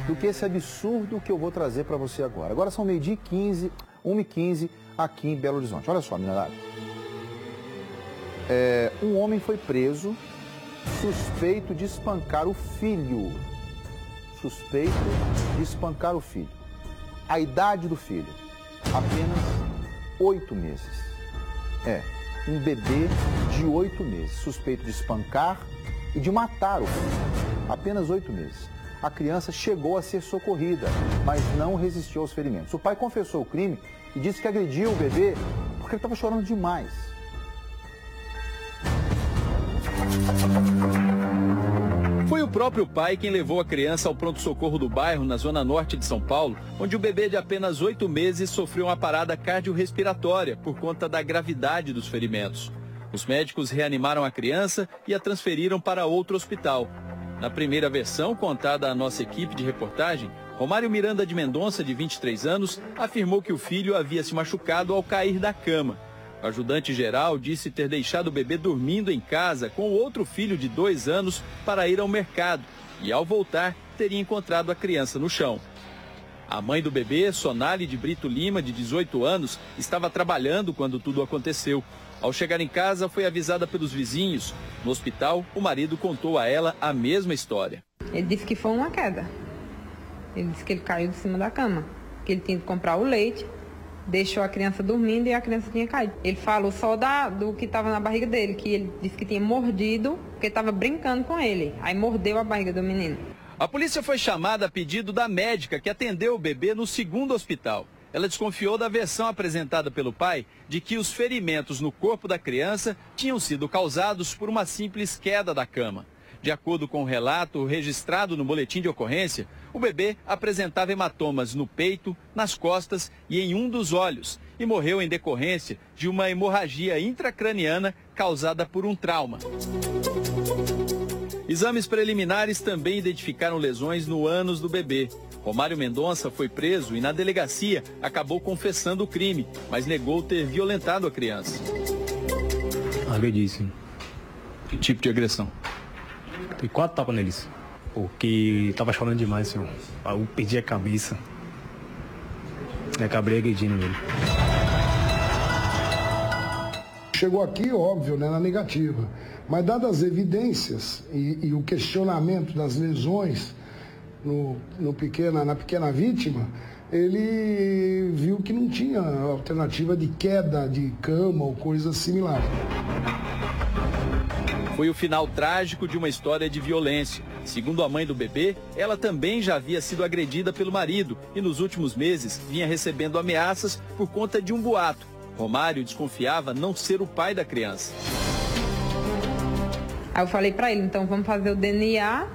do que esse absurdo que eu vou trazer para você agora. Agora são meio-dia e 15, 1h15 aqui em Belo Horizonte. Olha só, meninada. Um homem foi preso suspeito de espancar o filho. Suspeito de espancar o filho. A idade do filho, apenas 8 meses. Um bebê de 8 meses, suspeito de espancar e de matar o filho. Apenas 8 meses. A criança chegou a ser socorrida, mas não resistiu aos ferimentos. O pai confessou o crime e disse que agrediu o bebê porque ele estava chorando demais. Foi o próprio pai quem levou a criança ao pronto-socorro do bairro, na zona norte de São Paulo, onde o bebê de apenas 8 meses sofreu uma parada cardiorrespiratória por conta da gravidade dos ferimentos. Os médicos reanimaram a criança e a transferiram para outro hospital. Na primeira versão, contada à nossa equipe de reportagem, Romário Miranda de Mendonça, de 23 anos, afirmou que o filho havia se machucado ao cair da cama. O ajudante geral disse ter deixado o bebê dormindo em casa com outro filho de 2 anos para ir ao mercado e, ao voltar, teria encontrado a criança no chão. A mãe do bebê, Sonali de Brito Lima, de 18 anos, estava trabalhando quando tudo aconteceu. Ao chegar em casa, foi avisada pelos vizinhos. No hospital, o marido contou a ela a mesma história. Ele disse que foi uma queda. Ele disse que ele caiu de cima da cama, que ele tinha que comprar o leite, deixou a criança dormindo e a criança tinha caído. Ele falou só do que estava na barriga dele, que ele disse que tinha mordido, porque estava brincando com ele. Aí mordeu a barriga do menino. A polícia foi chamada a pedido da médica que atendeu o bebê no segundo hospital. Ela desconfiou da versão apresentada pelo pai de que os ferimentos no corpo da criança tinham sido causados por uma simples queda da cama. De acordo com o relato registrado no boletim de ocorrência, o bebê apresentava hematomas no peito, nas costas e em um dos olhos e morreu em decorrência de uma hemorragia intracraniana causada por um trauma. Exames preliminares também identificaram lesões no ânus do bebê. Romário Mendonça foi preso e na delegacia acabou confessando o crime, mas negou ter violentado a criança. Agredíssimo. Que tipo de agressão? Tem 4 tapas neles, porque tava chorando demais, senhor. Eu perdi a cabeça. E acabei agredindo ele. Chegou aqui, óbvio, né, na negativa. Mas dadas as evidências e o questionamento das lesões na pequena vítima, ele viu que não tinha alternativa de queda de cama ou coisa similar. Foi o final trágico de uma história de violência. Segundo a mãe do bebê, ela também já havia sido agredida pelo marido e nos últimos meses vinha recebendo ameaças por conta de um boato. Romário desconfiava não ser o pai da criança. Aí eu falei pra ele, então vamos fazer o DNA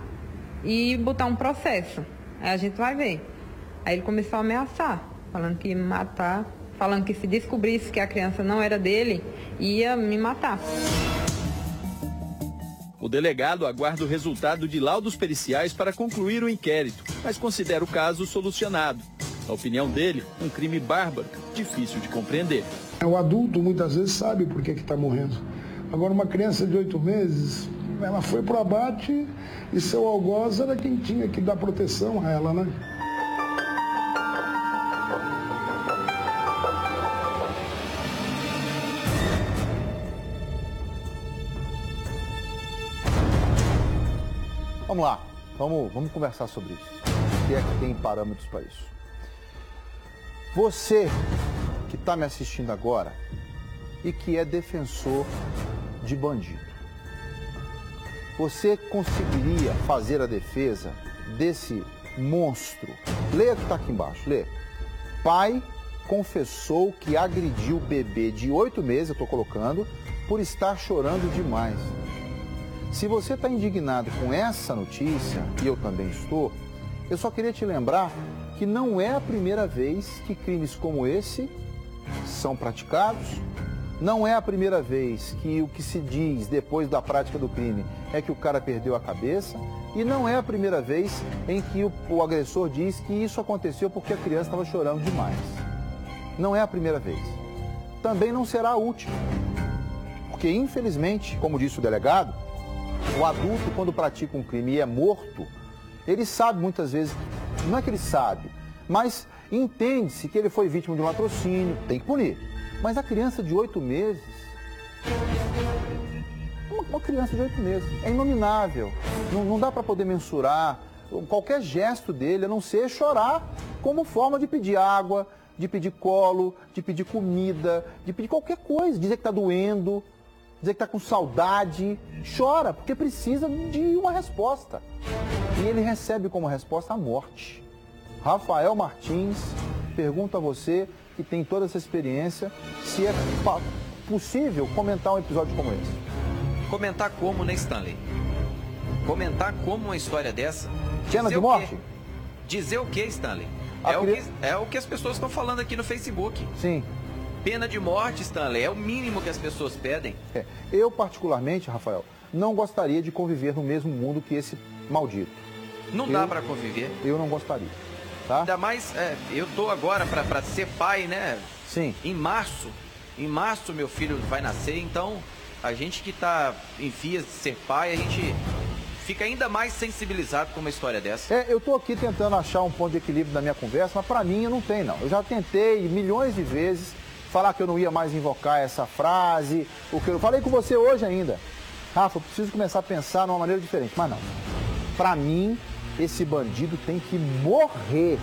e botar um processo. Aí a gente vai ver. Aí ele começou a ameaçar, falando que ia me matar, falando que se descobrisse que a criança não era dele, ia me matar. O delegado aguarda o resultado de laudos periciais para concluir o inquérito, mas considera o caso solucionado. Na opinião dele, um crime bárbaro, difícil de compreender. O adulto muitas vezes sabe por que está morrendo. Agora uma criança de 8 meses, ela foi para o abate e seu algoz era quem tinha que dar proteção a ela, né? Vamos lá, vamos conversar sobre isso. O que é que tem parâmetros para isso? Você que está me assistindo agora e que é defensor de bandido, você conseguiria fazer a defesa desse monstro? Leia o que está aqui embaixo, lê. Pai confessou que agrediu o bebê de 8 meses, eu estou colocando, por estar chorando demais. Se você está indignado com essa notícia, e eu também estou, eu só queria te lembrar que não é a primeira vez que crimes como esse são praticados, não é a primeira vez que o que se diz depois da prática do crime é que o cara perdeu a cabeça, e não é a primeira vez em que o agressor diz que isso aconteceu porque a criança estava chorando demais. Não é a primeira vez. Também não será a última. Porque, infelizmente, como disse o delegado, o adulto, quando pratica um crime e é morto, Ele sabe muitas vezes, não é que ele sabe, mas entende-se que ele foi vítima de um latrocínio, tem que punir. Mas a criança de 8 meses, uma criança de 8 meses, é inominável, não dá para poder mensurar qualquer gesto dele, a não ser chorar como forma de pedir água, de pedir colo, de pedir comida, de pedir qualquer coisa, dizer que está doendo, dizer que está com saudade, chora, porque precisa de uma resposta. E ele recebe como resposta a morte. Rafael Martins, pergunto a você, que tem toda essa experiência, se é possível comentar um episódio como esse. Comentar como, né, Stanley? Comentar como uma história dessa? Pena de morte? Dizer o que, Stanley? É o que as pessoas estão falando aqui no Facebook. Sim. Pena de morte, Stanley, é o mínimo que as pessoas pedem. Eu, particularmente, Rafael, não gostaria de conviver no mesmo mundo que esse maldito. Não dá para conviver. Eu não gostaria, tá? Ainda mais, eu tô agora para ser pai, né? Sim. Em março meu filho vai nascer, então a gente que tá em vias de ser pai, a gente fica ainda mais sensibilizado com uma história dessa. Eu tô aqui tentando achar um ponto de equilíbrio na minha conversa, mas para mim eu não tenho, não. Eu já tentei milhões de vezes falar que eu não ia mais invocar essa frase, o que eu falei com você hoje ainda. Rafa, eu preciso começar a pensar de uma maneira diferente, mas não. Para mim, esse bandido tem que morrer.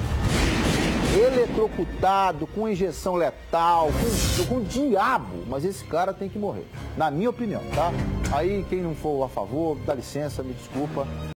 Eletrocutado, com injeção letal, com diabo, mas esse cara tem que morrer, na minha opinião, tá? Aí quem não for a favor, dá licença, me desculpa.